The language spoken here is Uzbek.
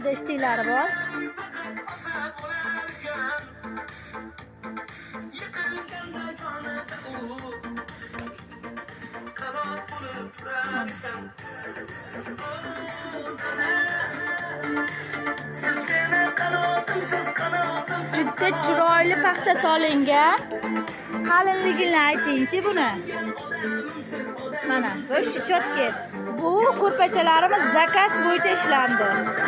ichida ishtiklari bor. Juda chiroyli paxta solingan. Qalinligini ayting-chi buni. Mana, bu shchotki. Bu ko'rpachalarimiz zakaz bo'yicha ishlandi.